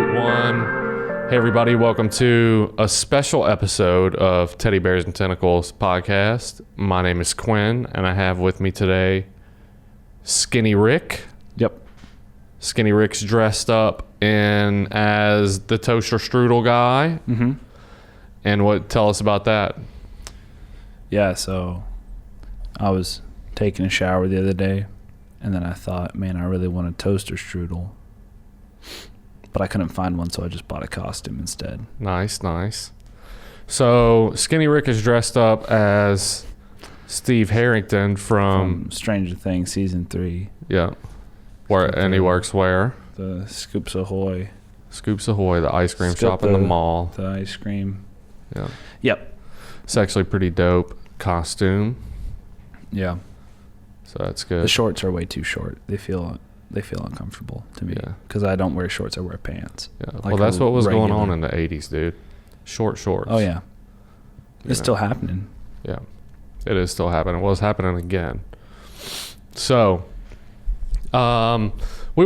everyone. Hey, everybody. Welcome to a special episode of Teddybears and Tentacles podcast. My name is Quinn, and I have with me today Skinny Rick. Yep. Skinny Rick's dressed up as the toaster strudel guy. Mm-hmm. And tell us about that. Yeah, so I was taking a shower the other day, and then I thought, man, I really want a toaster strudel. But I couldn't find one, so I just bought a costume instead. Nice. So Skinny Rick is dressed up as Steve Harrington from Stranger Things Season 3. Yeah. And he works where? The Scoops Ahoy. Scoops Ahoy, the ice cream shop in the mall. The ice cream. Yeah. Yep. It's actually a pretty dope costume. Yeah. So that's good. The shorts are way too short. They feel uncomfortable to me. Yeah. Because I don't wear shorts, I wear pants. Yeah. Like well, that's what was going regular. on in the 80s, dude. Short shorts. Oh, yeah. It's still happening. Yeah. It is still happening. Well, it's happening again. So, we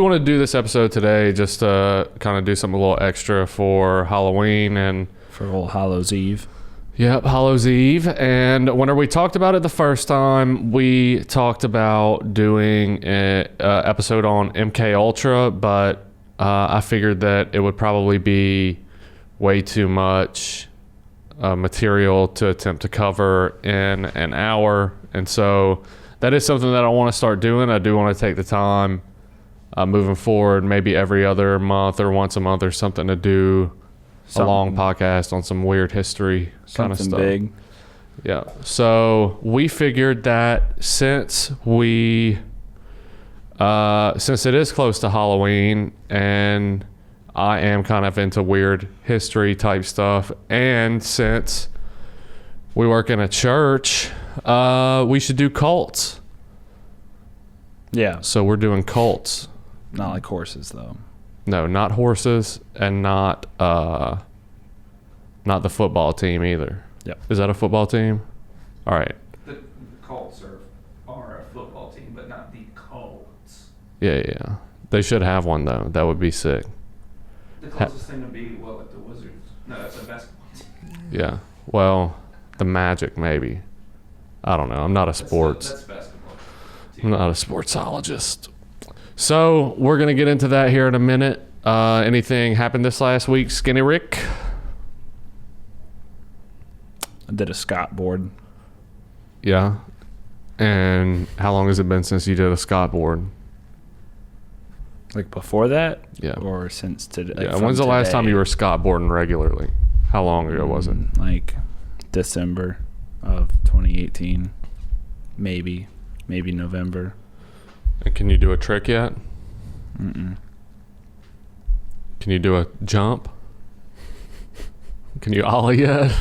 want to do this episode today just to kind of do something a little extra for Halloween and For All Hallows Eve. Yep, Hallows Eve. And whenever we talked about it the first time, we talked about doing an episode on MK Ultra, but I figured that it would probably be way too much material to attempt to cover in an hour. And so that is something that I want to start doing. I do want to take the time moving forward, maybe every other month or once a month or something, to do a long podcast on some weird history kind of stuff. Something big. Yeah. So we figured that since it is close to Halloween and I am kind of into weird history type stuff, and since we work in a church, we should do cults. Yeah. So we're doing cults. Not like horses, though. No, not horses, and not the football team either. Yep. Is that a football team? All right. The CULTS are a football team, but not the CULTS. Yeah. They should have one, though. That would be sick. The closest thing to be, like the Wizards. No, that's a basketball team. Yeah. Well, the Magic, maybe. I don't know. I'm not a sports. That's basketball team. I'm not a sportsologist. So we're going to get into that here in a minute. Anything happened this last week, Skinny Rick? I did a Scott board. Yeah. And how long has it been since you did a Scott board? Like before that? Yeah. Or since today? Yeah. When's the last time you were Scott boarding regularly? How long ago was it? Like December of 2018. Maybe November. And can you do a trick yet? Mm-mm. Can you do a jump? Can you ollie yet?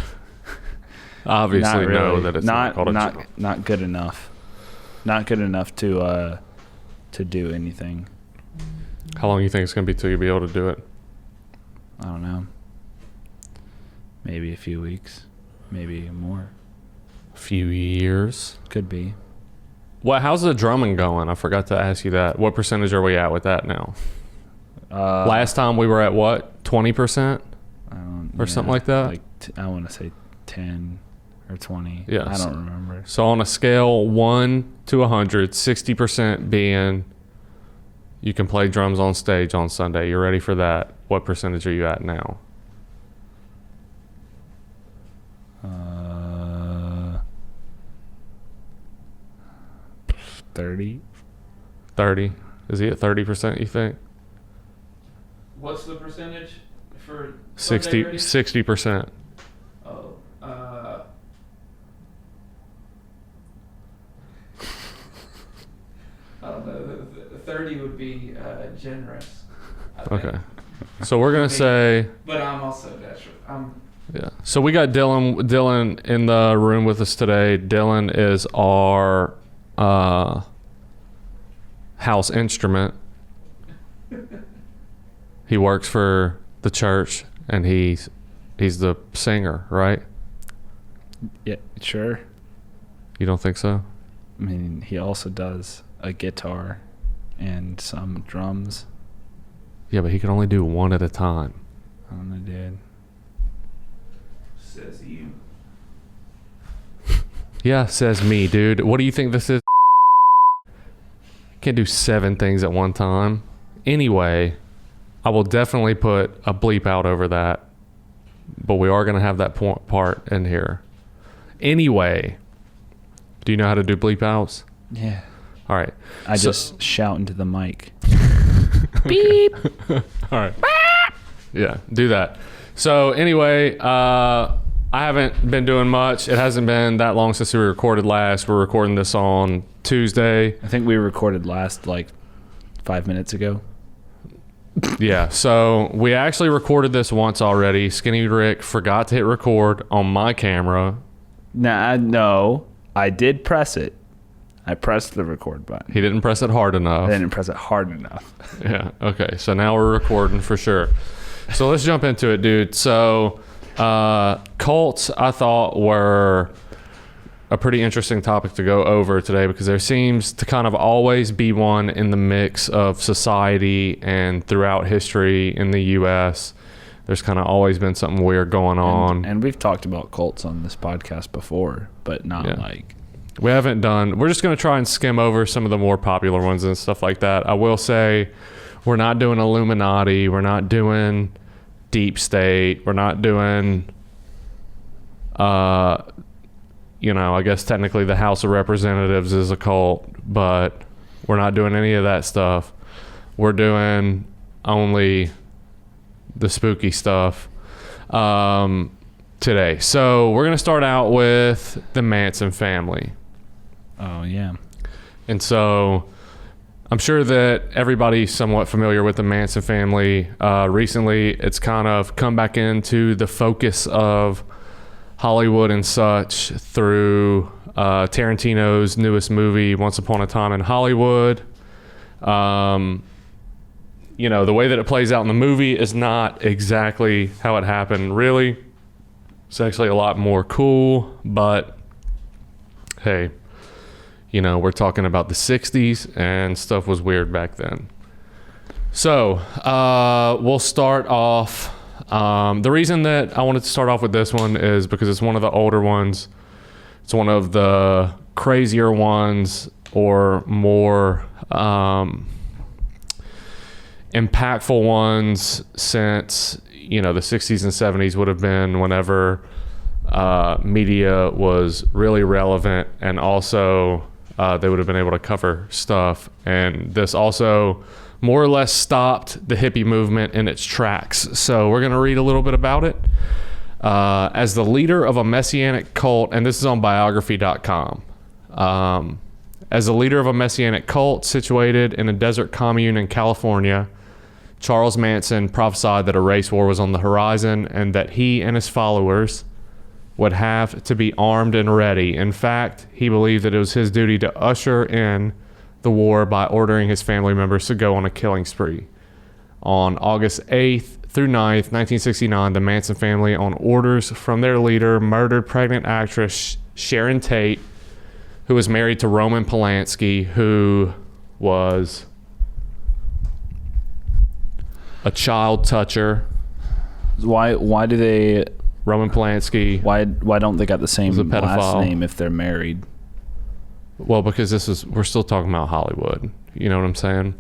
Obviously, Not really. know that it's not called a jump. Not good enough. Not good enough to do anything. How long do you think it's going to be till you'll be able to do it? I don't know. Maybe a few weeks. Maybe more. A few years. Could be. Well, how's the drumming going? I forgot to ask you that. What percentage are we at with that now? Last time we were at what? 20%? Or something like that? I want to say 10 or 20. Yeah. I don't remember. So on a scale 1 to 100, 60% being you can play drums on stage on Sunday. You ready for that? What percentage are you at now? 30. 30? Is he at 30%, you think? What's the percentage for 60%. Oh, I don't know. The 30 would be generous. I think. Okay. So we're going to say... But I'm also desperate. Yeah. So we got Dylan in the room with us today. Dylan is our house instrument. He works for the church, and he's the singer, right? Yeah, sure. You don't think so? I mean, he also does a guitar and some drums. Yeah, but he can only do one at a time. I don't know, dude. Says you. Yeah, says me, dude. What do you think this is? Can't do 7 things at one time. Anyway, I will definitely put a bleep out over that. But we are going to have that part in here. Anyway, do you know how to do bleep outs? Yeah. All right. I just shout into the mic. Beep. All right. Yeah, do that. So anyway, I haven't been doing much. It hasn't been that long since we recorded last. We're recording this on Tuesday. I think we recorded last like 5 minutes ago. Yeah, so we actually recorded this once already. Skinny Rick forgot to hit record on my camera. No, I did press it. I pressed the record button. He didn't press it hard enough. I didn't press it hard enough. Yeah, okay. So now we're recording for sure. So let's jump into it, dude. So cults, I thought, were a pretty interesting topic to go over today because there seems to kind of always be one in the mix of society and throughout history in the U.S. There's kind of always been something weird going on. And we've talked about cults on this podcast before, but not like... We haven't done... We're just going to try and skim over some of the more popular ones and stuff like that. I will say we're not doing Illuminati. We're not doing Deep State. We're not doing... I guess technically the House of Representatives is a cult, but we're not doing any of that stuff. We're doing only the spooky stuff today. So we're going to start out with the Manson family. Oh, yeah. And so I'm sure that everybody's somewhat familiar with the Manson family. Recently, it's kind of come back into the focus of Hollywood and such through Tarantino's newest movie, Once Upon a Time in Hollywood. The way that it plays out in the movie is not exactly how it happened, really. It's actually a lot more cool, but hey, we're talking about the 60s and stuff was weird back then. So we'll start off. The reason that I wanted to start off with this one is because it's one of the older ones. It's one of the crazier ones or more impactful ones since, the 60s and 70s would have been whenever media was really relevant, and also they would have been able to cover stuff. And this also more or less stopped the hippie movement in its tracks. So we're going to read a little bit about it. As the leader of a messianic cult, and this is on biography.com. As the leader of a messianic cult situated in a desert commune in California, Charles Manson prophesied that a race war was on the horizon and that he and his followers would have to be armed and ready. In fact, he believed that it was his duty to usher in the war by ordering his family members to go on a killing spree. On August 8th through 9th, 1969, the Manson family, on orders from their leader, murdered pregnant actress Sharon Tate, who was married to Roman Polanski, who was a child toucher. Why do they... Roman Polanski. Why don't they got the same was a pedophile. last name if they're married? Well, because we're still talking about Hollywood. You know what I'm saying?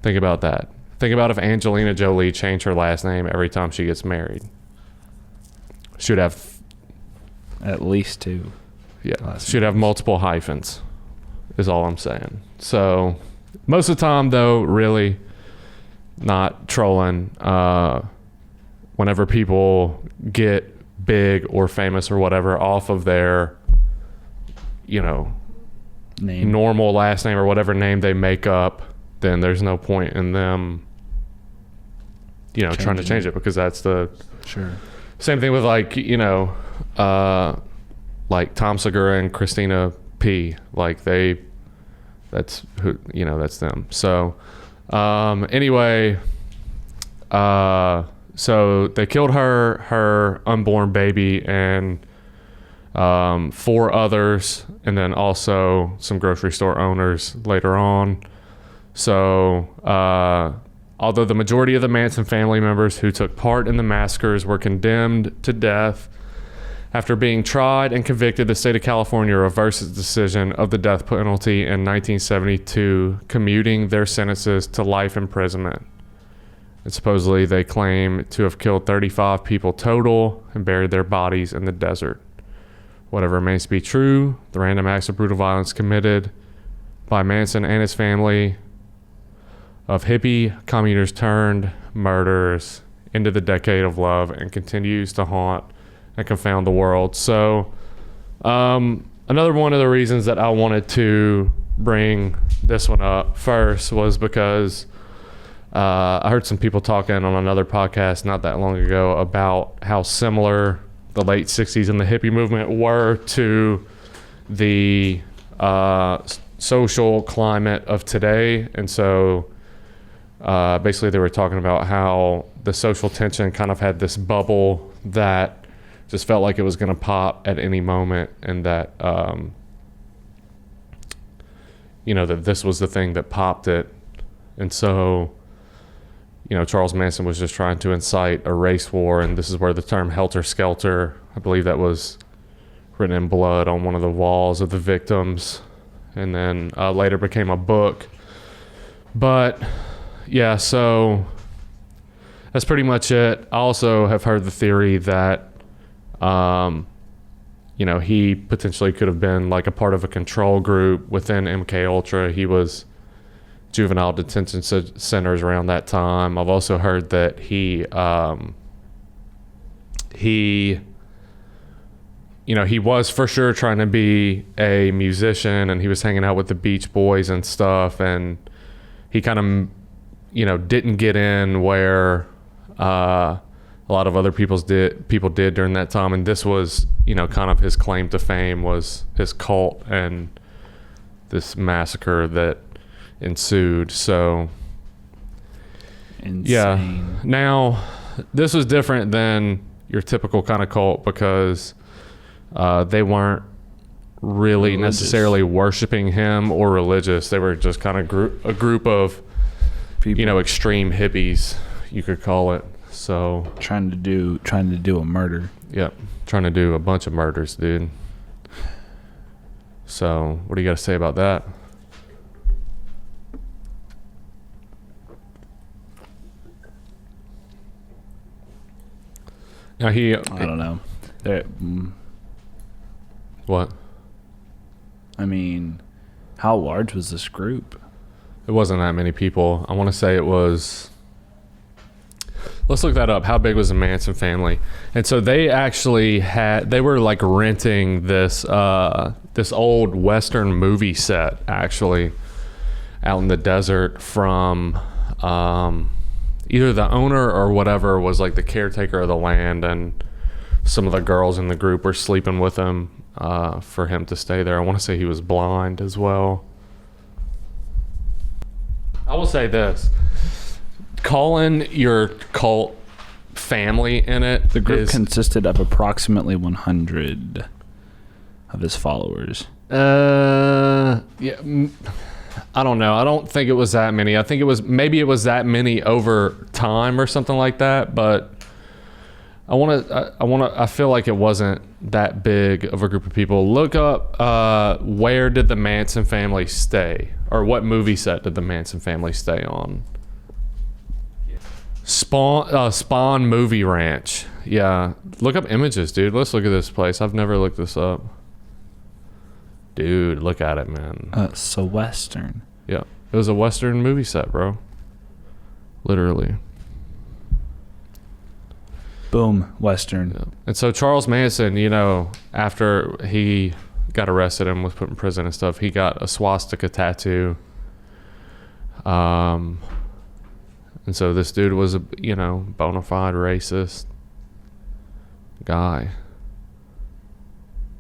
Think about that. Think about if Angelina Jolie changed her last name every time she gets married. Should have at least 2. Yeah, should have multiple hyphens, is all I'm saying. So most of the time, though, really not trolling. Whenever people get big or famous or whatever off of their name, normal last name or whatever name they make up, then there's no point in them trying to change it, because that's the same thing with like Tom Segura and Christina P. Like that's them. So anyway, so they killed her unborn baby and 4 others, and then also some grocery store owners later on. So Although the majority of the Manson family members who took part in the massacres were condemned to death, after being tried and convicted, the state of California reversed its decision of the death penalty in 1972, commuting their sentences to life imprisonment. And supposedly they claim to have killed 35 people total and buried their bodies in the desert. Whatever remains to be true, the random acts of brutal violence committed by Manson and his family of hippie commuters turned murderers into the decade of love and continues to haunt and confound the world. So another one of the reasons that I wanted to bring this one up first was because I heard some people talking on another podcast not that long ago about how similar the late 60s and the hippie movement were to the social climate of today. And so basically they were talking about how the social tension kind of had this bubble that just felt like it was going to pop at any moment, and that that this was the thing that popped it. And so Charles Manson was just trying to incite a race war, and this is where the term helter skelter, I believe that was written in blood on one of the walls of the victims, and then later became a book. But yeah, so that's pretty much it. I also have heard the theory that he potentially could have been like a part of a control group within MK Ultra. He was juvenile detention centers around that time. I've also heard that he was for sure trying to be a musician, and he was hanging out with the Beach Boys and stuff, and he kind of didn't get in where a lot of other people did during that time. And this was kind of his claim to fame, was his cult and this massacre that ensued. So insane. Yeah, now this was different than your typical kind of cult because they weren't really religious. Necessarily worshiping him or religious. They were just kind of a group of People extreme hippies, you could call it. So trying to do a murder. Yep, trying to do a bunch of murders, dude. So what do you got to say about that? Now I don't know. What? I mean, how large was this group? It wasn't that many people. I want to say it was... Let's look that up. How big was the Manson family? And so they actually they were like renting this old Western movie set actually out in the desert from either the owner or whatever was like the caretaker of the land, and some of the girls in the group were sleeping with him for him to stay there. I want to say he was blind as well. I will say this. Calling your cult family in it. The group consisted of approximately 100 of his followers. Yeah, I don't know. I don't think it was that many. I think maybe it was that many over time or something like that. But I feel like it wasn't that big of a group of people. Look up where did the Manson family stay, or what movie set did the Manson family stay on? Spawn Movie Ranch. Yeah, look up images, dude. Let's look at this place. I've never looked this up. Dude, look at it, man. So Western. Yeah, it was a Western movie set, bro. Literally. Boom, Western. Yeah. And so Charles Manson, after he got arrested and was put in prison and stuff, he got a swastika tattoo. And so this dude was a, bona fide racist guy.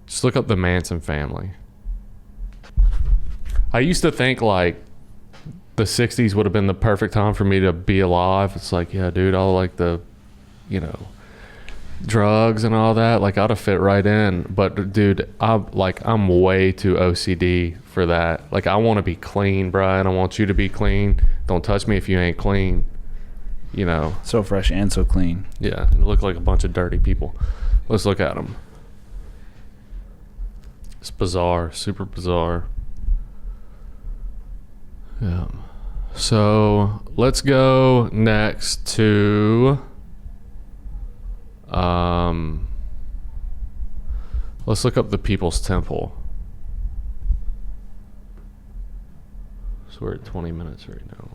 Just look up the Manson family. I used to think like the 60s would have been the perfect time for me to be alive. It's like, yeah, dude, all like the, drugs and all that, like I'd have fit right in. But dude, I'm way too OCD for that. Like I want to be clean, Brian. I want you to be clean. Don't touch me if you ain't clean. you know. So fresh and so clean. Yeah, it looked like a bunch of dirty people. Let's look at them. It's bizarre, super bizarre. Yeah. So let's go next to let's look up the People's Temple. So we're at 20 minutes right now.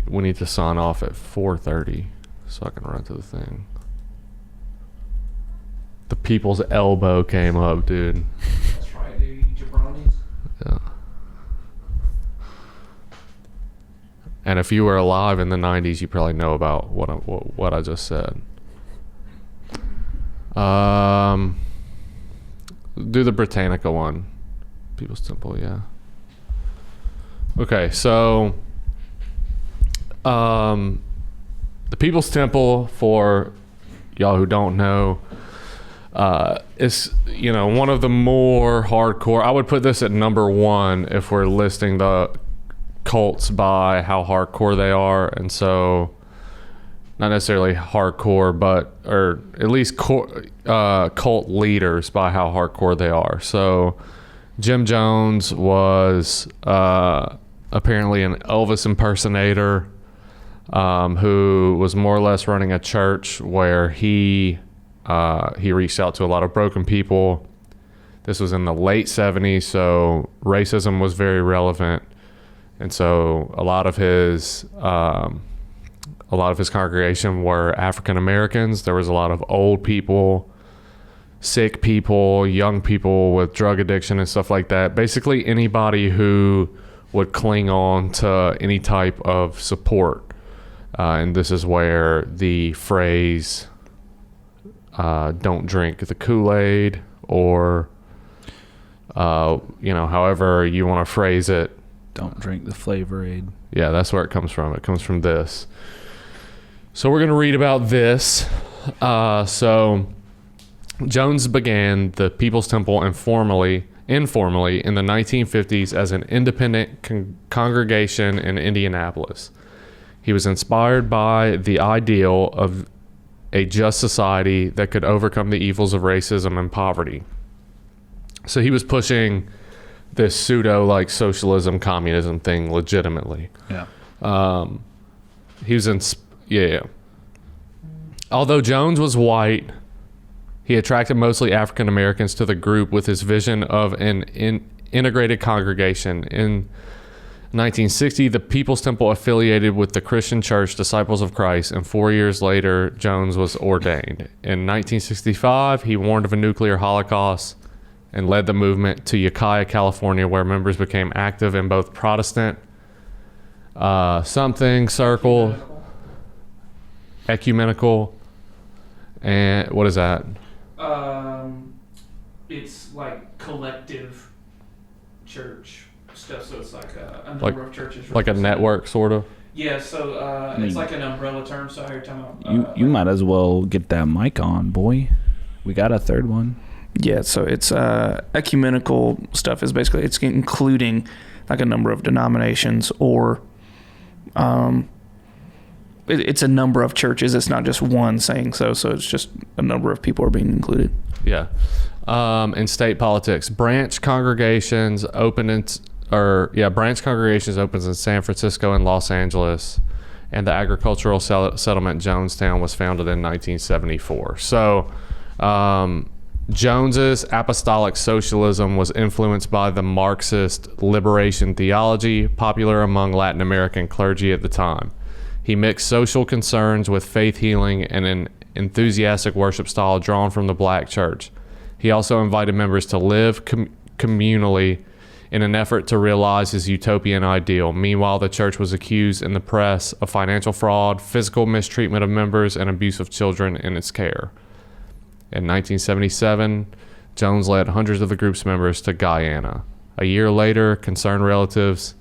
We need to sign off at 4:30 so I can run to the thing. The People's Elbow came up, dude. That's right, dude. Jabronis. Yeah. And if you were alive in the 90s, you probably know about what I just said. Do the Britannica one. People's Temple, yeah. Okay, so the People's Temple, for y'all who don't know, is, you know, one of the more hardcore. I would put this at number one if we're listing the cults by how hardcore they are. And so not necessarily hardcore, but or at least cult leaders by how hardcore they are. So Jim Jones was apparently an Elvis impersonator, who was more or less running a church where he reached out to a lot of broken people. This was in the late 70s, so racism was very relevant. And so a lot of his congregation were African Americans. There was a lot of old people, sick people, young people with drug addiction and stuff like that. Basically anybody who would cling on to any type of support. And this is where the phrase, don't drink the Kool-Aid, or, however you want to phrase it. Don't drink the Flavor Aid. Yeah, that's where it comes from. It comes from this. So we're going to read about this. So Jones began the People's Temple informally in the 1950s as an independent congregation in Indianapolis. He was inspired by the ideal of a just society that could overcome the evils of racism and poverty. So he was pushing this pseudo like socialism, communism thing legitimately. Yeah. He was Although Jones was white, he attracted mostly African Americans to the group with his vision of an integrated congregation. In 1960, the People's Temple affiliated with the Christian Church Disciples of Christ, and 4 years later, Jones was ordained. In 1965, he warned of a nuclear holocaust and led the movement to Ukiah, California, where members became active in both Protestant ecumenical, and what is that? It's like collective church stuff, so it's like a number of churches. Like a network, sort of? Yeah, so it's like an umbrella term, so you're talking about... You might as well get that mic on, boy. We got a third one. Yeah, so it's ecumenical stuff is basically, it's including like a number of denominations, or it's a number of churches. It's not just one saying so it's just a number of people are being included. Yeah. In state politics, branch congregations opens in San Francisco and Los Angeles, and the agricultural settlement Jonestown was founded in 1974. So Jones's apostolic socialism was influenced by the Marxist liberation theology popular among Latin American clergy at the time. He mixed social concerns with faith healing and an enthusiastic worship style drawn from the black church. He also invited members to live communally in an effort to realize his utopian ideal. Meanwhile, the church was accused in the press of financial fraud, physical mistreatment of members, and abuse of children in its care. In 1977, Jones led hundreds of the group's members to Guyana. A year later, concerned relatives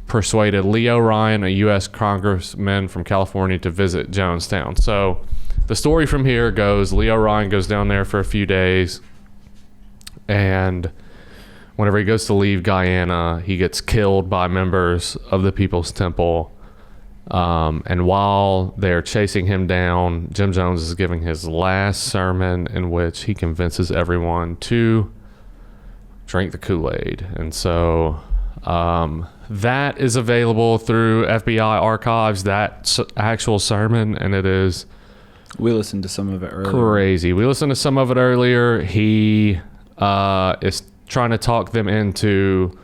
persuaded Leo Ryan, a U.S. congressman from California, to visit Jonestown. So the story from here goes, Leo Ryan goes down there for a few days, and whenever he goes to leave Guyana, he gets killed by members of the People's Temple. And while they're chasing him down, Jim Jones is giving his last sermon in which he convinces everyone to drink the Kool-Aid. And so that is available through FBI archives, that actual sermon, and it is We listened to some of it earlier. crazy. We listened to some of it earlier. He is trying to talk them into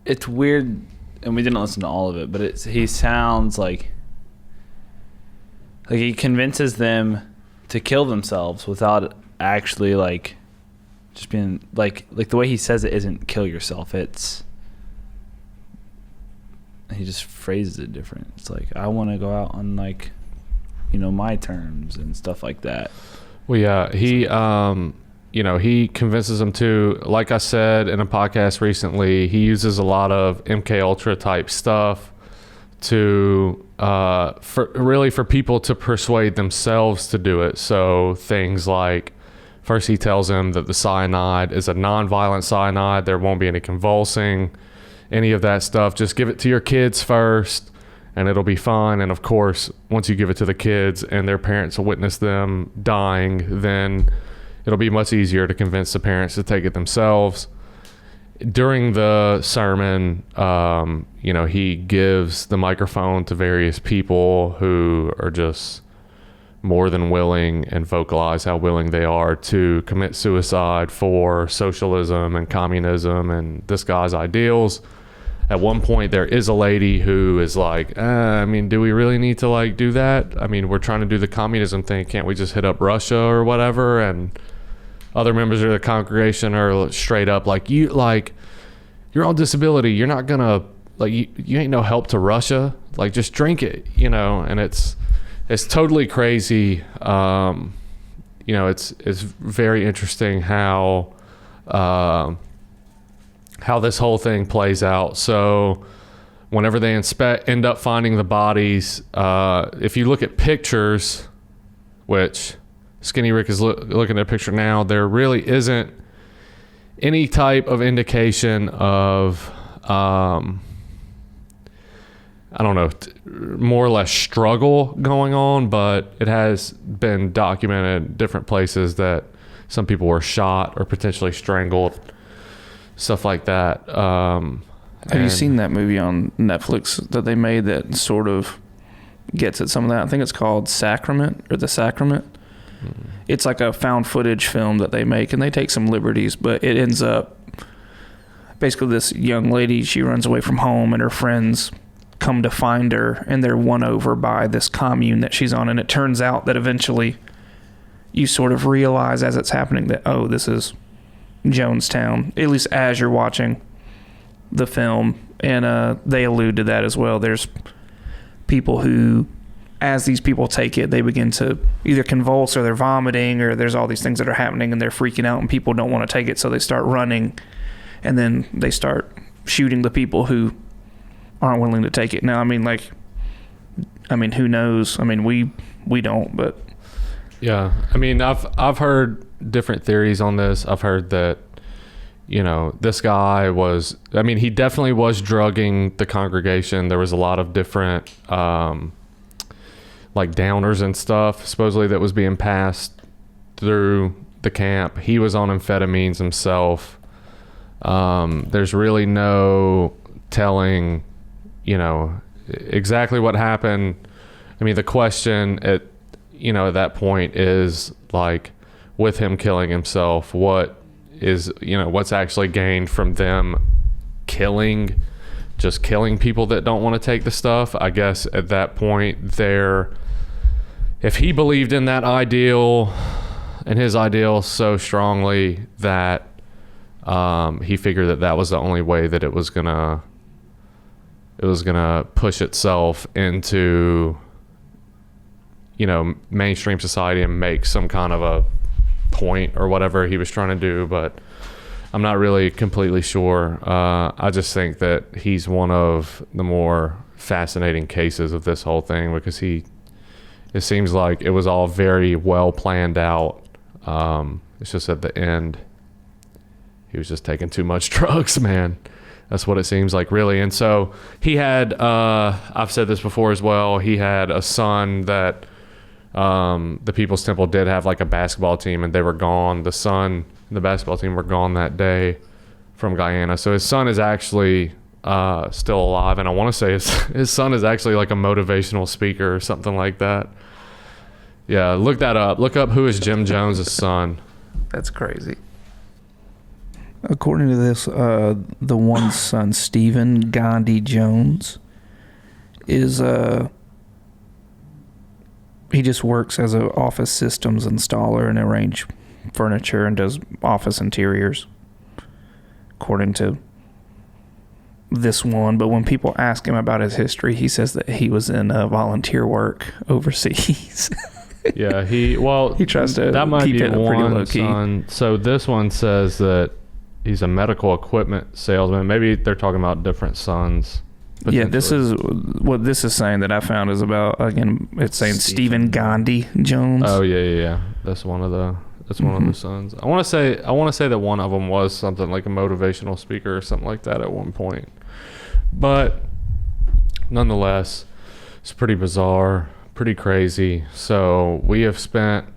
It's weird, and we didn't listen to all of it, but he sounds like he convinces them to kill themselves without actually like just being like the way he says it isn't kill yourself. It's he just phrases it different. It's like, I want to go out on like, my terms and stuff like that. Well, yeah, he he convinces them to, like I said in a podcast recently, he uses a lot of MK Ultra type stuff to for people to persuade themselves to do it. So things like, first he tells them that the cyanide is a non-violent cyanide. There won't be any convulsing, any of that stuff. Just give it to your kids first and it'll be fine. And of course, once you give it to the kids and their parents will witness them dying, then it'll be much easier to convince the parents to take it themselves. During the sermon, he gives the microphone to various people who are just more than willing and vocalize how willing they are to commit suicide for socialism and communism and this guy's ideals. At one point, there is a lady who is like, do we really need to like do that? We're trying to do the communism thing. Can't we just hit up Russia or whatever? And other members of the congregation are straight up like, you're on disability. You're not gonna you ain't no help to Russia. Like, just drink it, and it's totally crazy. It's very interesting how this whole thing plays out. So whenever they end up finding the bodies, if you look at pictures, which Skinny Rick is looking at a picture now, there really isn't any type of indication of, more or less struggle going on, but it has been documented in different places that some people were shot or potentially strangled, stuff like that. Have you seen that movie on Netflix that they made that sort of gets at some of that? I think it's called Sacrament or The Sacrament. It's like a found footage film that they make, and they take some liberties, but it ends up basically this young lady, she runs away from home, and her friends come to find her, and they're won over by this commune that she's on. And it turns out that eventually you sort of realize as it's happening that, oh, this is Jonestown, at least as you're watching the film. And they allude to that as well. There's people who, as these people take it, they begin to either convulse or they're vomiting, or there's all these things that are happening and they're freaking out and people don't want to take it, so they start running, and then they start shooting the people who aren't willing to take it. Now, who knows? We don't, but yeah. I've heard different theories on this. I've heard that, this guy was, he definitely was drugging the congregation. There was a lot of different, downers and stuff supposedly that was being passed through the camp. He was on amphetamines himself. There's really no telling, exactly what happened. The question at that point is like, with him killing himself, what is, what's actually gained from them just killing people that don't want to take the stuff? I guess at that point if he believed in that ideal and his ideal so strongly that he figured that was the only way that it was gonna push itself into mainstream society and make some kind of a point or whatever he was trying to do. But I'm not really completely sure. I just think that he's one of the more fascinating cases of this whole thing, because it seems like it was all very well planned out. It's just at the end he was just taking too much drugs, man. That's what it seems like, really. And so he had, I've said this before as well, he had a son that the People's Temple did have like a basketball team, and they were gone. The son and the basketball team were gone that day from Guyana. So his son is actually still alive, and I want to say his son is actually like a motivational speaker or something like that. Yeah, look that up. Look up who is Jim Jones' son. That's crazy. According to this, the one son, Stephen Gandhi Jones, is he just works as an office systems installer and arrange furniture and does office interiors, according to this one. But when people ask him about his history, he says that he was in volunteer work overseas. Yeah, he tries to that might keep be it pretty one low key. son. So this one says that he's a medical equipment salesman. Maybe they're talking about different sons. Yeah, this is what this is saying that I found is about, again, it's saying Stephen Gandhi Jones. Oh yeah. That's one of the sons. I want to say that one of them was something like a motivational speaker or something like that at one point. But nonetheless, it's pretty bizarre, pretty crazy. So we have spent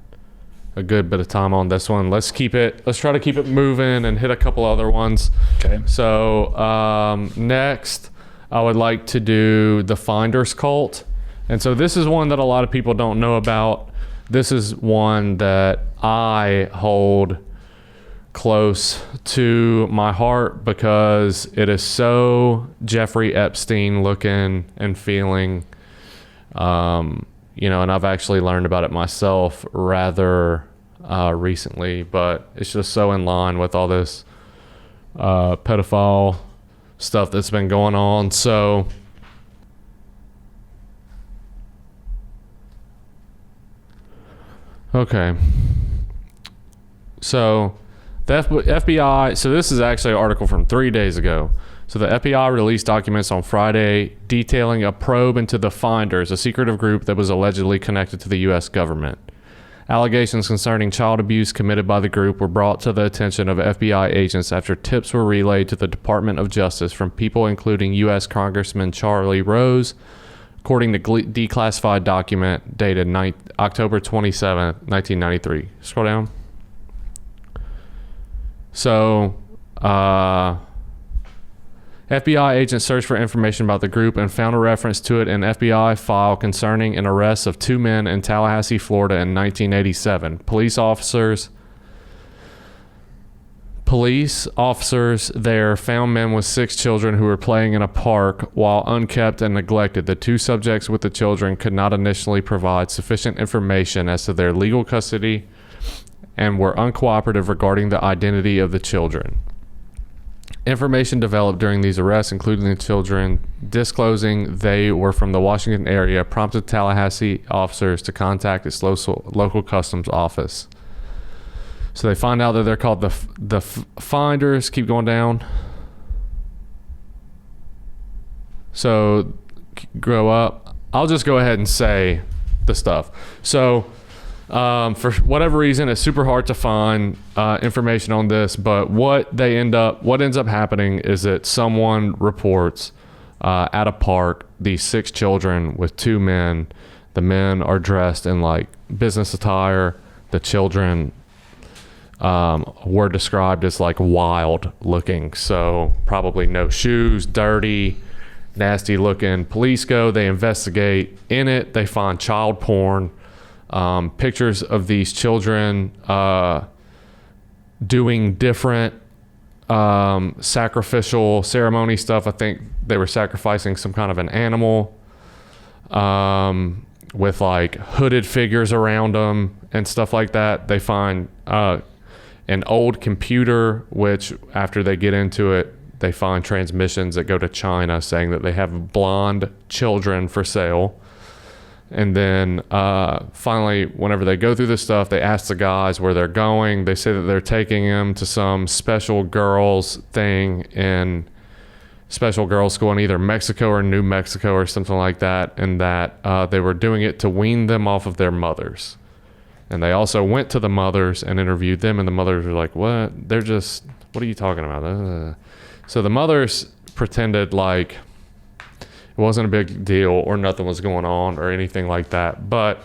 a good bit of time on this one. Let's try to keep it moving and hit a couple other ones. Okay. So next, I would like to do the Finders Cult. And so this is one that a lot of people don't know about. This is one that I hold close to my heart because it is so Jeffrey Epstein looking and feeling. And I've actually learned about it myself rather recently, but it's just so in line with all this pedophile stuff that's been going on. So okay. So the FBI, so this is actually an article from 3 days ago. So the FBI released documents on Friday detailing a probe into the Finders, a secretive group that was allegedly connected to the U.S. government. Allegations concerning child abuse committed by the group were brought to the attention of FBI agents after tips were relayed to the Department of Justice from people including U.S. Congressman Charlie Rose, according to declassified document dated October 27, 1993. Scroll down. So, FBI agents searched for information about the group and found a reference to it in an FBI file concerning an arrest of 2 men in Tallahassee, Florida in 1987. Police officers there found men with 6 children who were playing in a park while unkept and neglected. The 2 subjects with the children could not initially provide sufficient information as to their legal custody and were uncooperative regarding the identity of the children. Information developed during these arrests, including the children disclosing they were from the Washington area, prompted Tallahassee officers to contact its local customs office. So they find out that they're called the Finders. Keep going down. So grow up. I'll just go ahead and say the stuff. So for whatever reason, it's super hard to find information on this, but what ends up happening is that someone reports at a park these 6 children with 2 men. The men are dressed in like business attire. The children were described as like wild looking, so probably no shoes, dirty, nasty looking. Police go, they investigate. In it, they find child porn. Pictures of these children doing different sacrificial ceremony stuff. I think they were sacrificing some kind of an animal with like hooded figures around them and stuff like that. They find an old computer, which after they get into it, they find transmissions that go to China saying that they have blonde children for sale. And then finally, whenever they go through this stuff, they ask the guys where they're going. They say that they're taking them to some special girls thing in special girls school in either Mexico or New Mexico or something like that, and that they were doing it to wean them off of their mothers. And they also went to the mothers and interviewed them, and the mothers were like, what? They're just what are you talking about? So the mothers pretended like it wasn't a big deal or nothing was going on or anything like that. But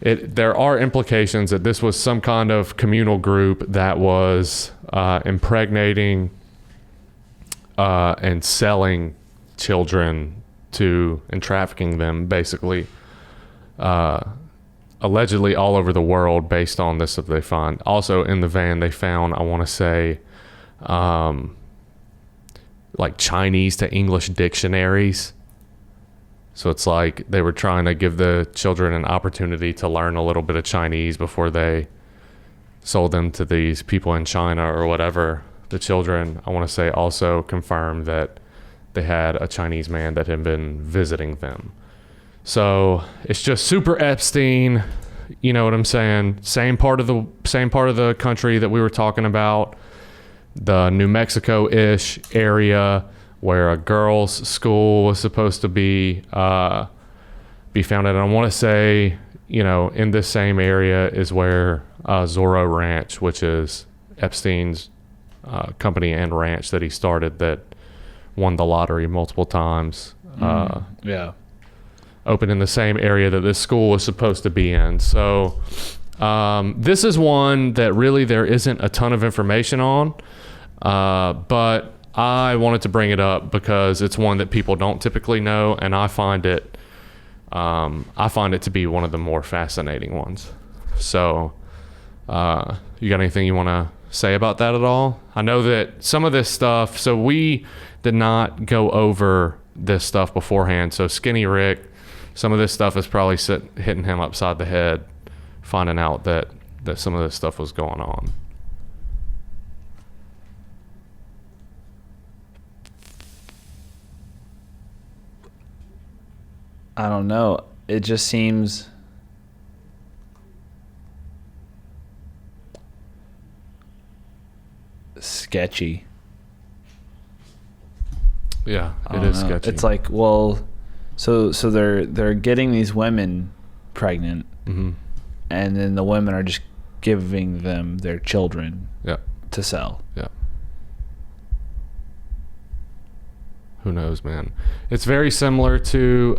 there are implications that this was some kind of communal group that was impregnating and selling children to and trafficking them, basically, allegedly all over the world based on this that they find. Also in the van they found, I want to say, like Chinese to English dictionaries. So it's like they were trying to give the children an opportunity to learn a little bit of Chinese before they sold them to these people in China or whatever. The children, I want to say, also confirmed that they had a Chinese man that had been visiting them. So it's just super Epstein, you know what I'm saying? Same part of the country that we were talking about, the New Mexico-ish area where a girls' school was supposed to be founded. And I want to say, you know, in this same area is where Zorro Ranch, which is Epstein's company and ranch that he started that won the lottery multiple times. Yeah. Opened in the same area that this school was supposed to be in. So this is one that really there isn't a ton of information on, but I wanted to bring it up because it's one that people don't typically know, and I find it to be one of the more fascinating ones. So you got anything you want to say about that at all? I know that some of this stuff, so we did not go over this stuff beforehand. So Skinny Rick, some of this stuff is probably hitting him upside the head, finding out that some of this stuff was going on. I don't know. It just seems sketchy. Yeah, I it don't is know. sketchy. It's like, well, so they're getting these women pregnant, mm-hmm. and then the women are just giving them their children Yeah. to sell. Yeah. Who knows, man? It's very similar to,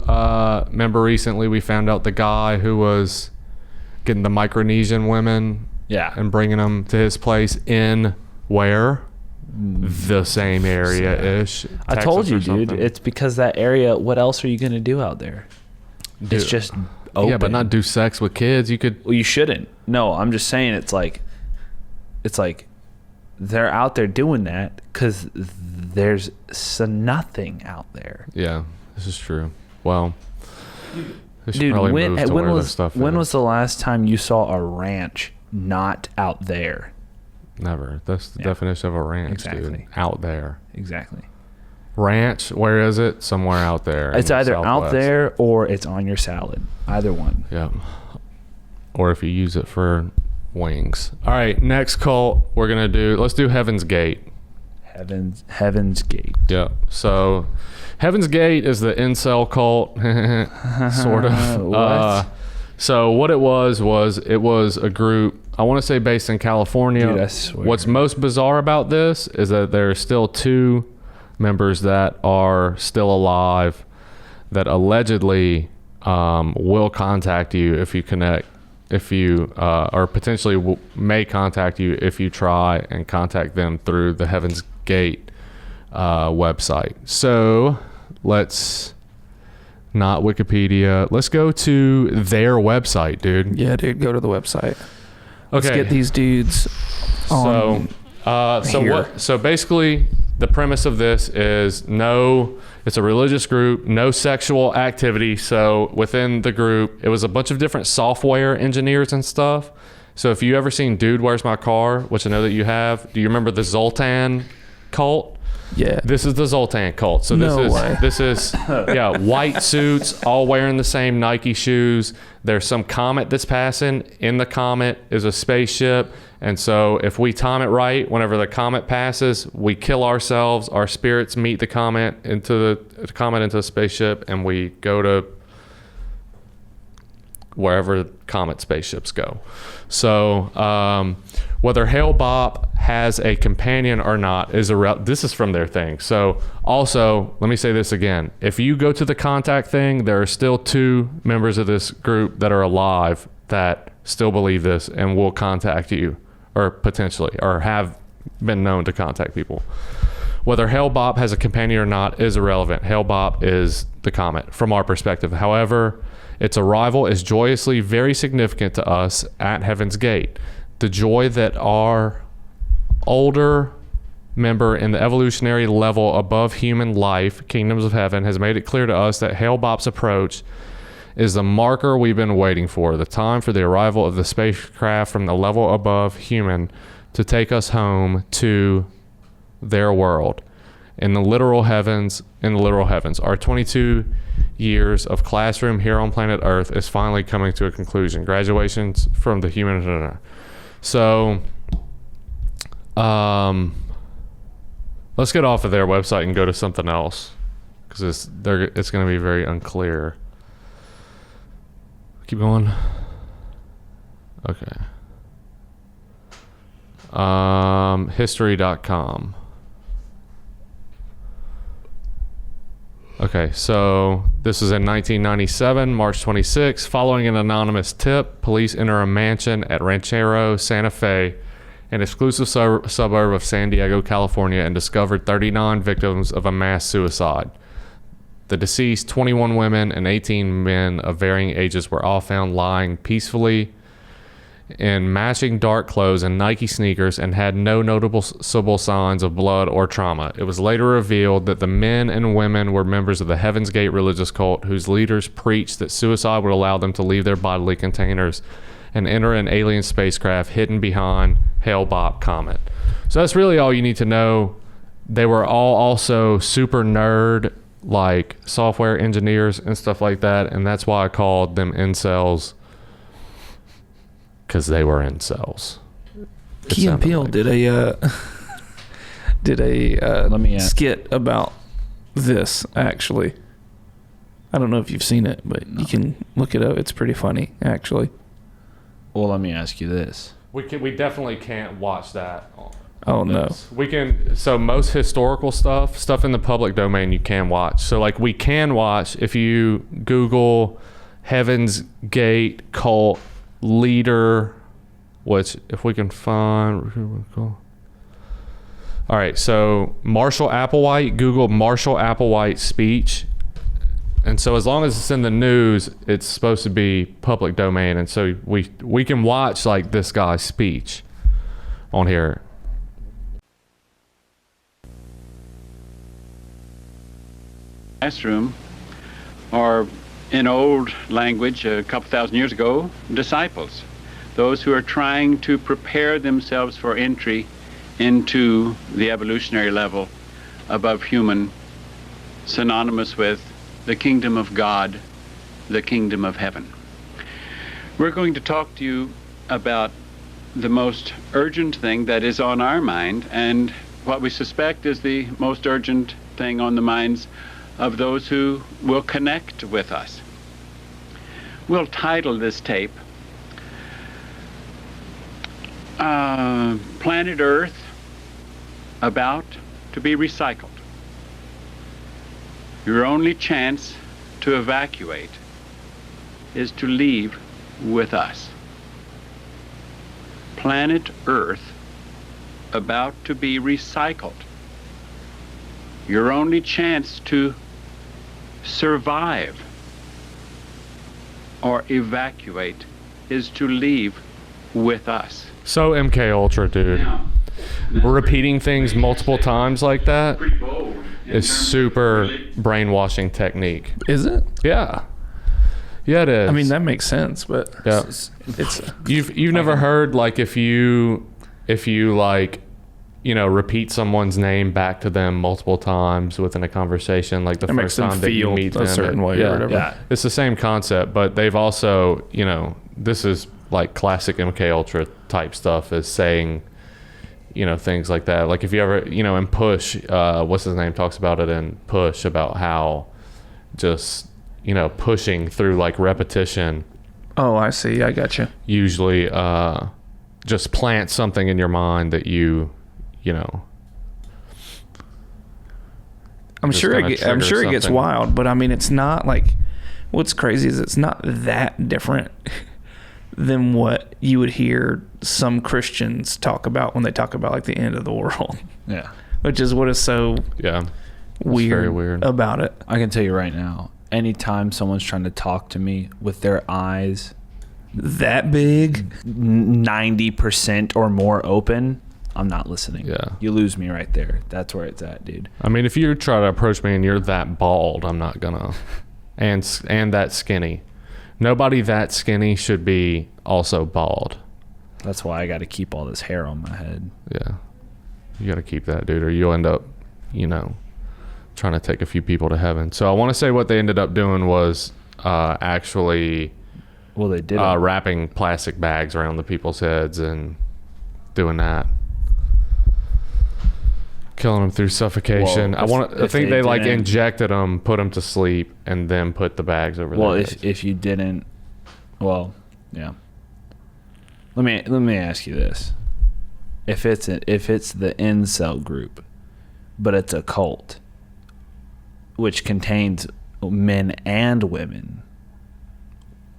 remember recently we found out the guy who was getting the Micronesian women Yeah. and bringing them to his place in where? The same area-ish. I told Texas you, or dude. something. It's because that area. What else are you gonna do out there? It's Dude, just open. Yeah, but not do sex with kids. You could. Well, you shouldn't. No, I'm just saying. It's like they're out there doing that because there's nothing out there. Yeah, this is true. Well, they should Dude, probably move to where this stuff when is. was the last time you saw a ranch not out there? Never. That's the Yeah. definition of a ranch, Exactly. dude. Out there. Exactly. Ranch, where is it? Somewhere out there. It's in the either out Southwest. there or it's on your salad. Either one. Yeah. Or if you use it for wings. All right, next cult let's do Heaven's Gate. Heaven's Gate. Yeah. So Heaven's Gate is the incel cult, sort of. What? So what it was a group, I want to say based in California. Dude, I swear. What's most bizarre about this is that there are still 2 members that are still alive that allegedly will contact you if you or potentially may contact you if you try and contact them through the Heaven's Gate website. So let's not Wikipedia. Let's go to their website, dude. Yeah, dude, go to the website. Let's Okay. get these dudes on. So basically the premise of this is it's a religious group, no sexual activity. So within the group, it was a bunch of different software engineers and stuff. So if you ever seen Dude, Where's My Car, which I know that you have, do you remember the Zoltan cult? Yeah. This is the Zoltan cult. So this is white suits, all wearing the same Nike shoes. There's some comet that's passing. In the comet is a spaceship. And so if we time it right, whenever the comet passes, we kill ourselves. Our spirits meet the comet into the spaceship, and we go to wherever comet spaceships go. So whether Hale Bopp has a companion or not is this is from their thing. So also, let me say this again. If you go to the contact thing, there are still 2 members of this group that are alive that still believe this and will contact you, or potentially, or have been known to contact people. Whether Hale-Bopp has a companion or not is irrelevant. Hale-Bopp is the comet from our perspective. However, its arrival is joyously very significant to us at Heaven's Gate. The joy that our older member in the evolutionary level above human life, Kingdoms of Heaven, has made it clear to us that Hale-Bopp's approach is the marker we've been waiting for, the time for the arrival of the spacecraft from the level above human to take us home to their world. In the literal heavens, our 22 years of classroom here on planet Earth is finally coming to a conclusion. Graduations from the human. So, let's get off of their website and go to something else, because it's going to be very unclear. Keep going. Okay. History.com. Okay, so this is in 1997, March 26. Following an anonymous tip, police enter a mansion at Ranchero Santa Fe, an exclusive suburb of San Diego, California, and discovered 39 victims of a mass suicide. The deceased, 21 women and 18 men of varying ages, were all found lying peacefully in matching dark clothes and Nike sneakers and had no noticeable signs of blood or trauma. It was later revealed that the men and women were members of the Heaven's Gate religious cult, whose leaders preached that suicide would allow them to leave their bodily containers and enter an alien spacecraft hidden behind Hale-Bopp comet. So that's really all you need to know. They were all also super nerd, like software engineers and stuff like that, and that's why I called them incels, because they were incels. Key and Peele did a skit about this, actually. I don't know if you've seen it, but you can look it up. It's pretty funny, actually. Well, let me ask you this. We definitely can't watch that. Oh, no. We can. So most historical stuff in the public domain, you can watch. So like we can watch if you Google Heaven's Gate cult leader, which if we can find. All right. So Marshall Applewhite, Google Marshall Applewhite speech. And so as long as it's in the news, it's supposed to be public domain. And so we can watch like this guy's speech on here. Classroom, or in old language a couple thousand years ago, disciples, those who are trying to prepare themselves for entry into the evolutionary level above human, synonymous with the kingdom of God, the kingdom of heaven. We're going to talk to you about the most urgent thing that is on our mind, and what we suspect is the most urgent thing on the minds of those who will connect with us. We'll title this tape Planet Earth About to be Recycled. Your only chance to evacuate is to leave with us. Planet Earth about to be recycled. Your only chance to survive or evacuate is to leave with us. So MK Ultra, dude. Now, Repeating things multiple times like that pretty bold is super brainwashing technique. Is it? Yeah. Yeah, it is. I mean, that makes sense, but Yeah. it's You've never heard like if you like, you know, repeat someone's name back to them multiple times within a conversation, like the it makes first them time that you feel meet a them, certain way or whatever. Yeah. It's the same concept, but they've also, you know, this is like classic MK Ultra type stuff, is saying, you know, things like that. Like if you ever, you know, in Push, what's his name talks about it in Push about how just, you know, pushing through like repetition. Oh, I see. I got you. Usually just plant something in your mind that you you know. I'm just sure gonna it trigger gets something. wild, but I mean, it's not like, what's crazy is it's not that different than what you would hear some Christians talk about when they talk about like the end of the world, Yeah. which is what is so Yeah. weird, very weird. about it. I can tell you right now, anytime someone's trying to talk to me with their eyes That big? 90% or more open, I'm not listening. Yeah. You lose me right there. That's where it's at, dude. I mean, if you try to approach me and you're that bald, I'm not gonna. And that skinny. Nobody that skinny should be also bald. That's why I got to keep all this hair on my head. Yeah. You got to keep that, dude, or you'll end up, you know, trying to take a few people to heaven. So I want to say what they ended up doing was actually Well, they did. wrapping plastic bags around the people's heads and doing that. Killing them through suffocation. Well, I think they like didn't- injected them, put them to sleep, and then put the bags over well, their if heads. if you didn't, well, yeah. Let me ask you this: if it's the incel group, but it's a cult, which contains men and women,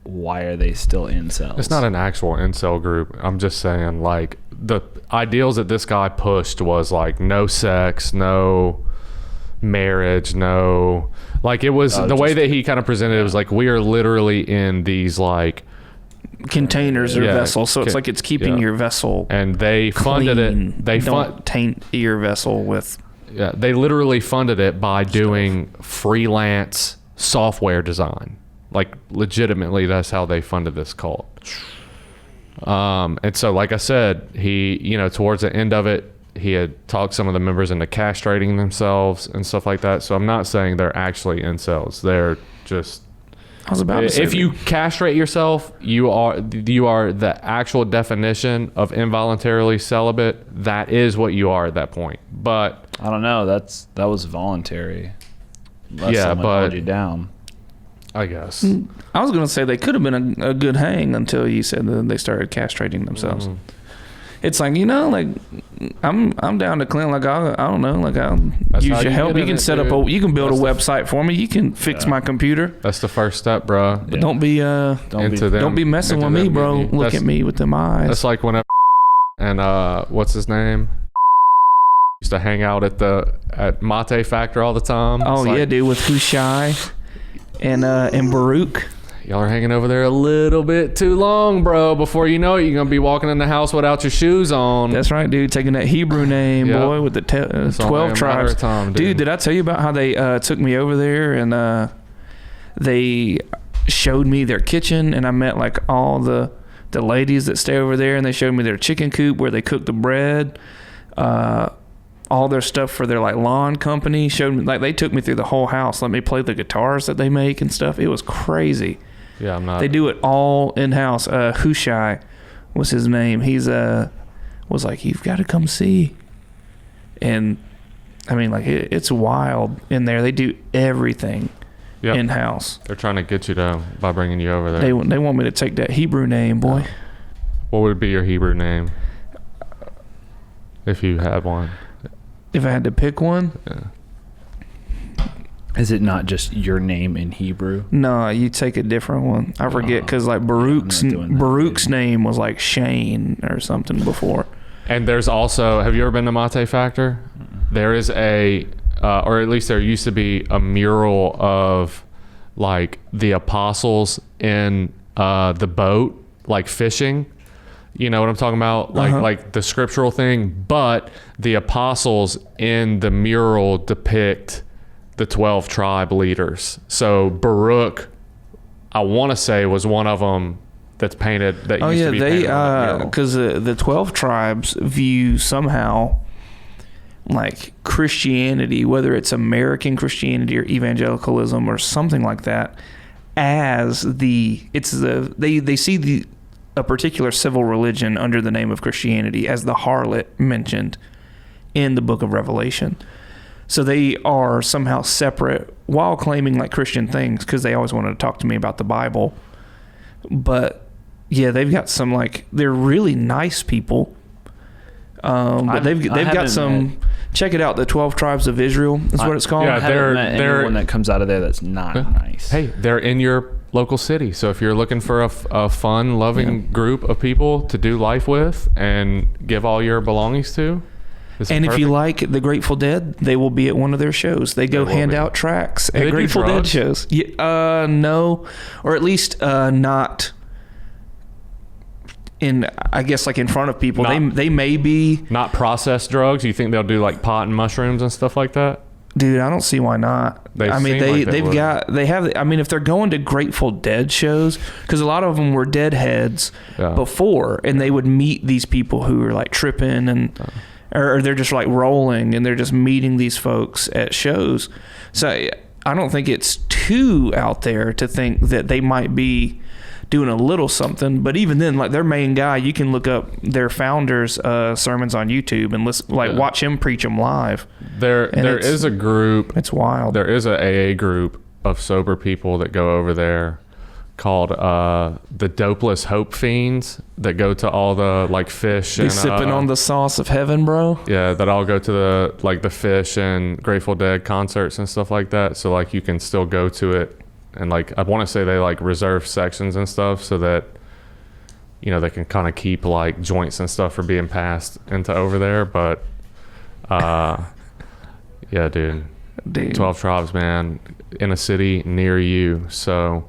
why are they still incels? It's not an actual incel group. I'm just saying, like, the ideals that this guy pushed was like no sex, no marriage, no, like, it was the way that he kind of presented it was like, we are literally in these like Containers or Yeah, vessels, so it's like it's keeping yeah. your vessel and they funded clean. it. They don't taint your vessel with. Yeah, they literally funded it by doing freelance software design. Like, legitimately, that's how they funded this cult. And so, like I said, he, you know, towards the end of it, he had talked some of the members into castrating themselves and stuff like that. So I'm not saying they're actually incels. They're just, I was about to say if you castrate yourself, you are the actual definition of involuntarily celibate. That is what you are at that point. But I don't know. That was voluntary. Unless Yeah, someone but- held you down. I guess. I was gonna say they could have been a good hang until you said that they started castrating themselves. Mhm. It's like, you know, like I'm down to clean. Like I don't know, like I'll That's use how your you help. get You in can it, set up dude. you can build That's a the website for me. You can fix my computer. That's the first step, bro. Yeah. Don't be Into them, don't be messing into with me, them bro. getting you. Look at me with them eyes. That's like whenever and what's his name used to hang out at Mate Factor all the time. Oh It's yeah, like, dude, with Hushai and Baruch. y'all are hanging over there a little bit too long, bro. Before you know it, you're gonna be walking in the house without your shoes on. That's right, dude. Taking that Hebrew name, Yep. boy, with the It's only 12 a matter of tribes. time, Dude, did I tell you about how they took me over there and they showed me their kitchen, and I met like all the ladies that stay over there, and they showed me their chicken coop where they cook the bread, all their stuff for their like lawn company. Showed me, like, they took me through the whole house, let me play the guitars that they make and stuff. It was crazy. Yeah, I'm not. They do it all in house. Hushai was his name. He's was like, you've got to come see. And I mean, like, it's wild in there. They do everything Yep. in house. They're trying to get you to by bringing you over there. They want me to take that Hebrew name, boy. What would be your Hebrew name if you had one? If I had to pick one, Yeah. Is it not just your name in Hebrew? no, you take a different one. I forget because like Baruch's I'm not doing that, Baruch's name was like Shane or something before. And there's also, have you ever been to Mate Factor? There is or at least there used to be a mural of like the apostles in the boat, like fishing. You know what I'm talking about? Like the scriptural thing. But the apostles in the mural depict the 12 tribe leaders. So Baruch, I want to say, was one of them that's painted. That Oh used yeah, to be they painted on the mural. because the 12 tribes view somehow like Christianity, whether it's American Christianity or evangelicalism or something like that, as they see a particular civil religion under the name of Christianity as the harlot mentioned in the book of Revelation. So they are somehow separate while claiming like Christian things, because they always wanted to talk to me about the Bible. But yeah, they've got some, like, they're really nice people, But they've got haven't some. Check it out. The 12 Tribes of Israel is what it's called. yeah, I haven't met they're- anyone that comes out of there that's not nice. Hey, they're in your local city. So if you're looking for a fun, loving group of people to do life with and give all your belongings to, this is And if you perfect. like the Grateful Dead, they will be at one of their shows. They go will hand be. out tracks they at do Grateful Dead drugs? shows. Yeah, no, or at least not in. I guess like in front of people. Not- They may be. not processed drugs, you think they'll do like pot and mushrooms and stuff like that? Dude, I don't see why not. They I mean, seem like they they've would. got they have. I mean, if they're going to Grateful Dead shows, because a lot of them were Deadheads Yeah. before, and they would meet these people who are like tripping and. Or they're just like rolling and they're just meeting these folks at shows. So I don't think it's too out there to think that they might be doing a little something. But even then, like their main guy, you can look up their founder's sermons on YouTube and listen, watch him preach them live. There it's- is a group. It's wild. There is a AA group of sober people that go over there called the Dopeless Hope Fiends that go to all the like fish They and sipping on the sauce of heaven, bro. yeah, that all go to the like the Fish and Grateful Dead concerts and stuff like that. So like you can still go to it, and like I want to say they like reserve sections and stuff so that you know they can kind of keep like joints and stuff from being passed into over there. But yeah, dude. 12 Tribes, man, in a city near you. So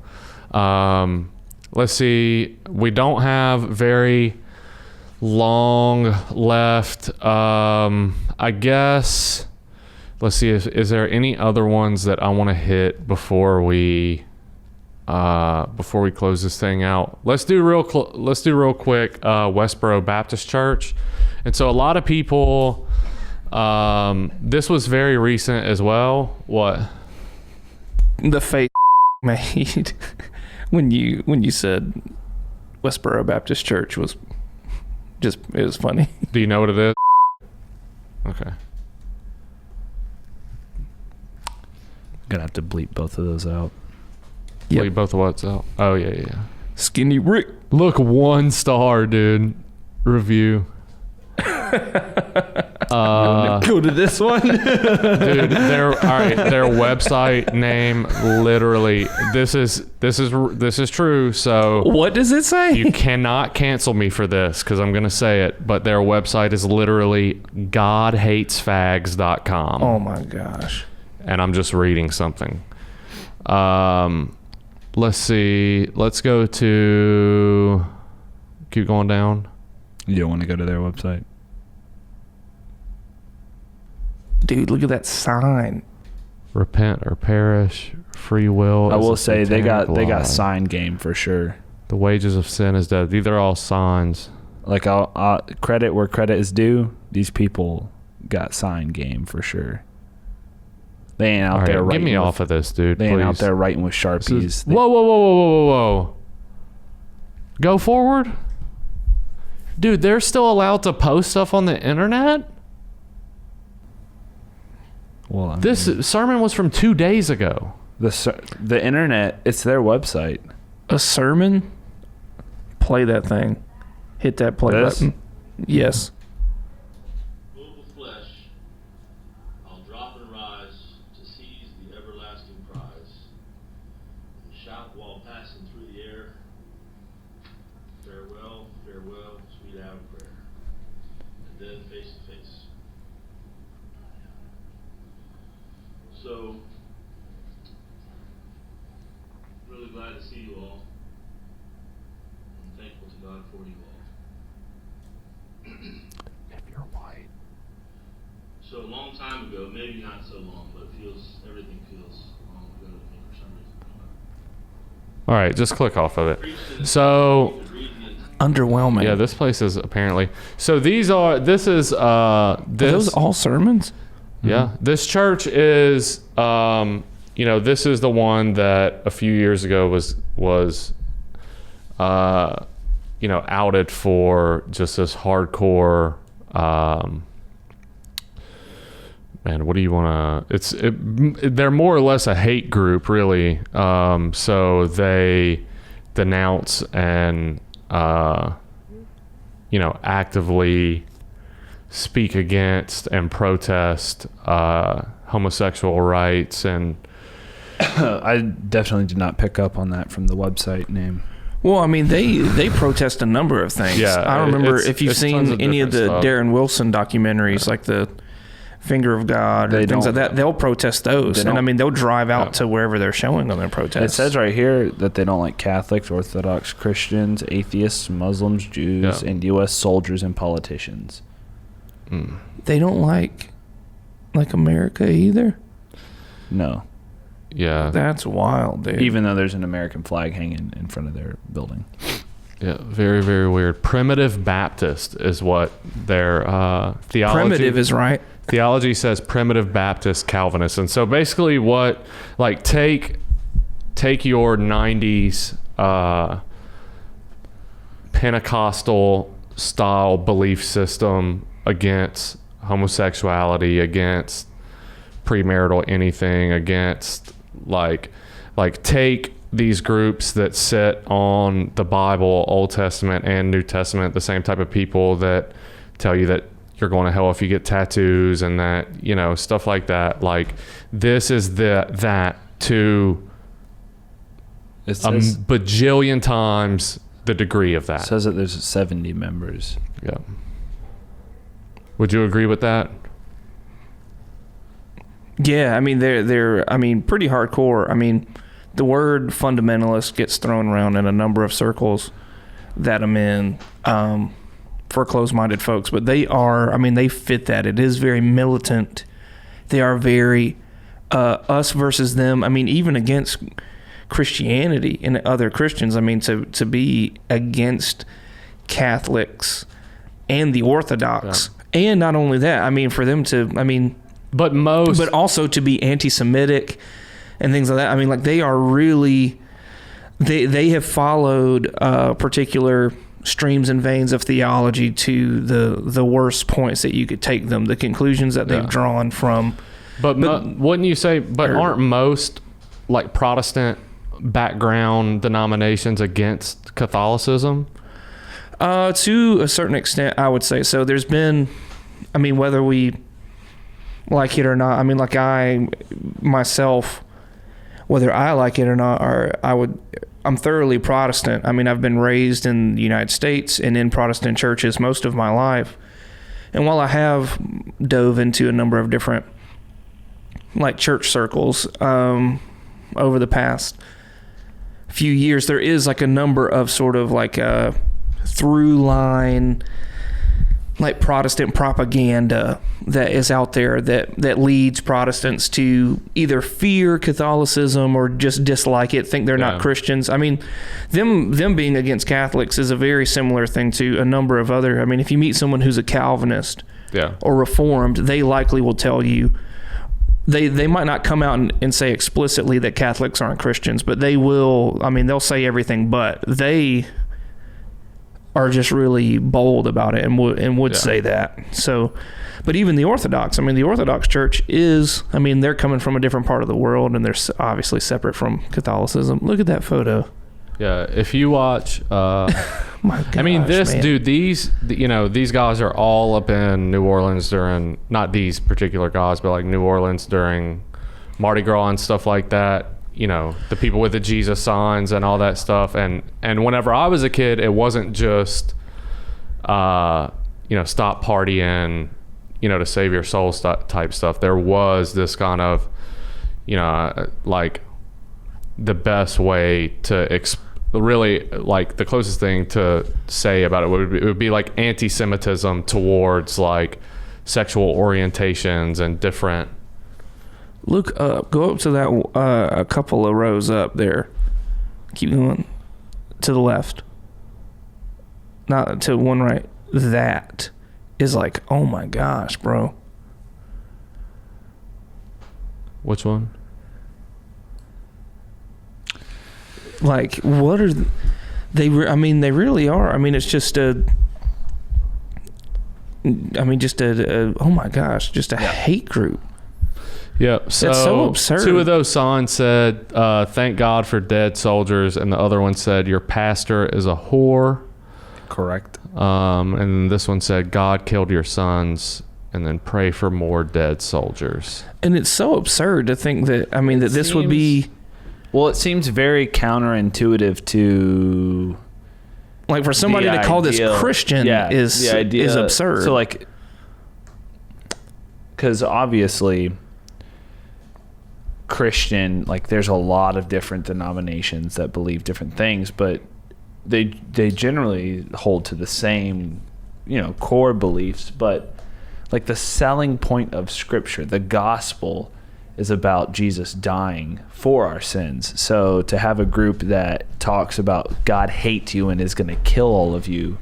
let's see, we don't have very long left. I guess let's see, is there any other ones that I want to hit before we close this thing out? Let's do real quick Westboro Baptist Church. And so a lot of people, this was very recent as well. What? The face made when you said Westboro Baptist Church was just, it was funny. Do you know what it is? Okay. Gonna have to bleep both of those out. Yep. Leave both of what's out. Oh yeah. Skinny Rick. Look, 1 star, dude. Review. Go to this one. Dude, their website name literally. This is true. So What does it say? you cannot cancel me for this because I'm gonna say it. But their website is literally godhatesfags.com. Oh my gosh. And I'm just reading something. Let's see. Let's go to. Keep going down. You don't want to go to their website. Dude, look at that sign. Repent or perish. Free will. I is will a say they satanic lie. got sign game for sure. The wages of sin is death. These are all signs. Like I'll credit where credit is due. These people got sign game for sure. They ain't out All right, there get writing. me with, off of this, dude. They please. ain't out there writing with Sharpies. They- Whoa. Go forward. Dude, they're still allowed to post stuff on the internet? Well, I mean, This sermon was from 2 days ago. the internet. It's their website. A sermon? Play that thing. Hit that play This? button. Yes. Full of flesh, I'll drop and rise to seize the everlasting prize, and shout while passing through the air, farewell, farewell, sweet hour of prayer, and then face to face. So, really glad to see you all. I'm thankful to God for you all. If you're white. So a long time ago, maybe not so long, but everything feels long ago to me for some reason. All right, just click off of it. So, Underwhelming. yeah, this place is apparently. So this Are those all sermons? Yeah, this church is, this is the one that a few years ago was, outed for just this hardcore. Man, what do you want to? They're more or less a hate group, really. So they denounce and, actively speak against and protest homosexual rights. And I definitely did not pick up on that from the website name. Well, I mean, they protest a number of things. Yeah, I remember if you've it's tons seen of any of the different stuff. Darren Wilson documentaries, like the Finger of God or They things like don't- that, they'll protest those. they And I don't- mean, they'll drive out Yeah. to wherever they're showing on their It protests. says right here that they don't like Catholics, Orthodox Christians, atheists, Muslims, Jews, Yeah. and U.S. soldiers and politicians. They don't like America either. No, yeah, That's wild, dude. even though there's an American flag hanging in front of their building. yeah, very, very weird. Primitive Baptist is what their theology. Primitive is right. Theology says primitive Baptist Calvinist. And so basically what, like, take your 90s Pentecostal style belief system against homosexuality, against premarital anything, against like take these groups that sit on the Bible, Old Testament and New Testament, the same type of people that tell you that you're going to hell if you get tattoos and that, you know, stuff like that. Like, this is that to It a says, bajillion times the degree of that. says that there's 70 members. Yeah. Would you agree with that? Yeah, I mean they're pretty hardcore. I mean, the word fundamentalist gets thrown around in a number of circles that I'm in for closed-minded folks, but they fit that. It is very militant. They are very us versus them. I mean, even against Christianity and other Christians. I mean, to be against Catholics and the Orthodox, and not only that, I mean, for them to, But also to be anti-Semitic and things like that. I mean, like, they are really, they have followed particular streams and veins of theology to the worst points that you could take them, the conclusions that they've drawn from. But wouldn't you say, aren't most like Protestant background denominations against Catholicism? To a certain extent, I would say so. There's been, whether we like it or not, like I myself, whether I like it or not, I'm thoroughly Protestant. I've been raised in the United States and in Protestant churches most of my life. And while I have dove into a number of different church circles over the past few years, there is a number of sort of through line Protestant propaganda that is out there that leads Protestants to either fear Catholicism or just dislike it, think they're not Christians. Them being against Catholics is a very similar thing to a number of other. If you meet someone who's a Calvinist or Reformed, they likely will tell you, they might not come out and say explicitly that Catholics aren't Christians, but they will. They'll say everything, but they are just really bold about it and would say that. So, but even the Orthodox, the Orthodox Church is, they're coming from a different part of the world, and they're obviously separate from Catholicism. Look at that photo. Yeah, if you watch, My gosh, man. dude, these guys are all up in New Orleans during, not these particular guys, but New Orleans during Mardi Gras and stuff like that. The people with the Jesus signs and all that stuff. And whenever I was a kid, it wasn't just, stop partying, to save your soul type stuff. There was this kind of, the best way to really, the closest thing to say about it would be anti-Semitism towards sexual orientations and different. Look up. Go up to that a couple of rows up there. Keep going to the left. Not to one right. That is oh my gosh, bro. Which one? What are they? They really are. It's just a. Oh my gosh, just a hate group. Yep. So, it's so absurd. Two of those signs said, "Thank God for dead soldiers," and the other one said, "Your pastor is a whore." Correct. And this one said, God killed your sons, and then pray for more dead soldiers. And it's so absurd to think that, I mean, that this would be... Well, it seems very counterintuitive to... Like, for somebody to call this Christian is absurd. So, like... Because obviously... Christian, like, there's a lot of different denominations that believe different things, but they generally hold to the same, core beliefs. But like, the selling point of Scripture, the gospel, is about Jesus dying for our sins. So to have a group that talks about God hates you and is going to kill all of you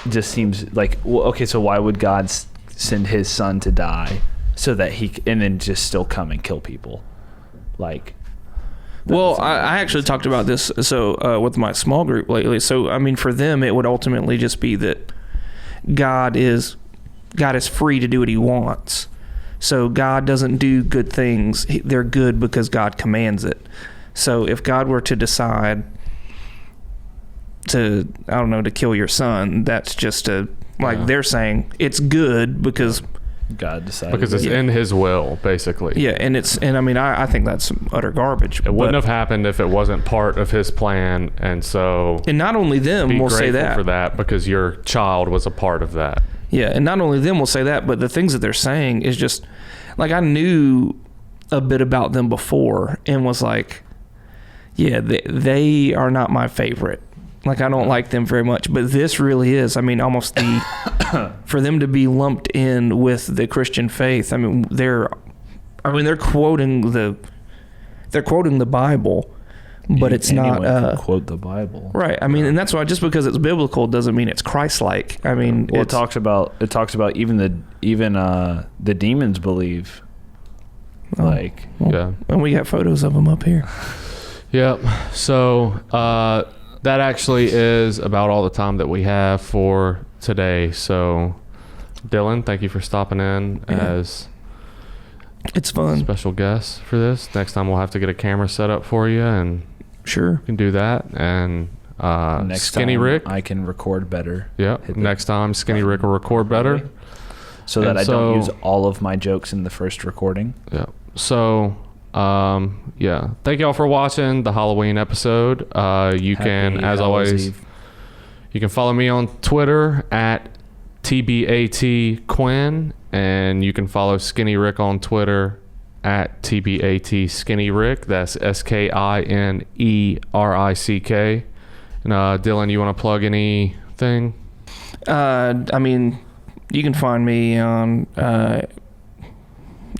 just seems like, well, okay, so why would God send his son to die so that and then just still come and kill people? Like, well, I actually talked about this with my small group lately. So, I mean, for them, it would ultimately just be that God is free to do what he wants. So God doesn't do good things. They're good because God commands it. So if God were to decide to kill your son, that's just they're saying it's good because God decided. Because it's in his will, basically. Yeah, and I mean, I think that's utter garbage. It wouldn't have happened if it wasn't part of his plan, and so... And not only them will say that. Be grateful for that, because your child was a part of that. Yeah, and not only them will say that, but the things that they're saying is just... Like, I knew a bit about them before, and was like, yeah, they are not my favorite. Like, I don't like them very much, but this really is. I mean, almost for them to be lumped in with the Christian faith. I mean, they're quoting the Bible, but it's not can quote the Bible, right? I mean, and that's why, just because it's biblical doesn't mean it's Christ-like. I mean, well, it talks about even the demons believe. And we got photos of them up here. Yep. So that actually is about all the time that we have for today. So, Dylan, thank you for stopping in as it's fun special guest for this. Next time we'll have to get a camera set up for you, and sure, you can do that. And next Skinny time Rick, I can record better. Yeah. Next time Skinny Rick will record better, so that I don't use all of my jokes in the first recording. Yeah. So. Thank y'all for watching the Halloween episode. You can, as always, you can follow me on Twitter at TBAT Quinn, and you can follow Skinny Rick on Twitter at TBAT Skinny Rick. That's SKINERICK. And Dylan, you want to plug anything? I mean, you can find me on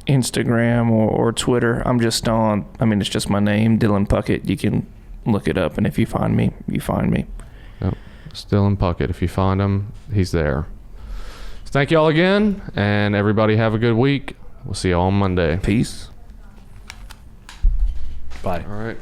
Instagram or Twitter. I'm just on, it's just my name, Dylan Puckett. You can look it up, and if you find me, you find me. Yep. It's Dylan Puckett. If you find him, he's there. So thank you all again, and everybody have a good week. We'll see you all on Monday. Peace. Bye. All right.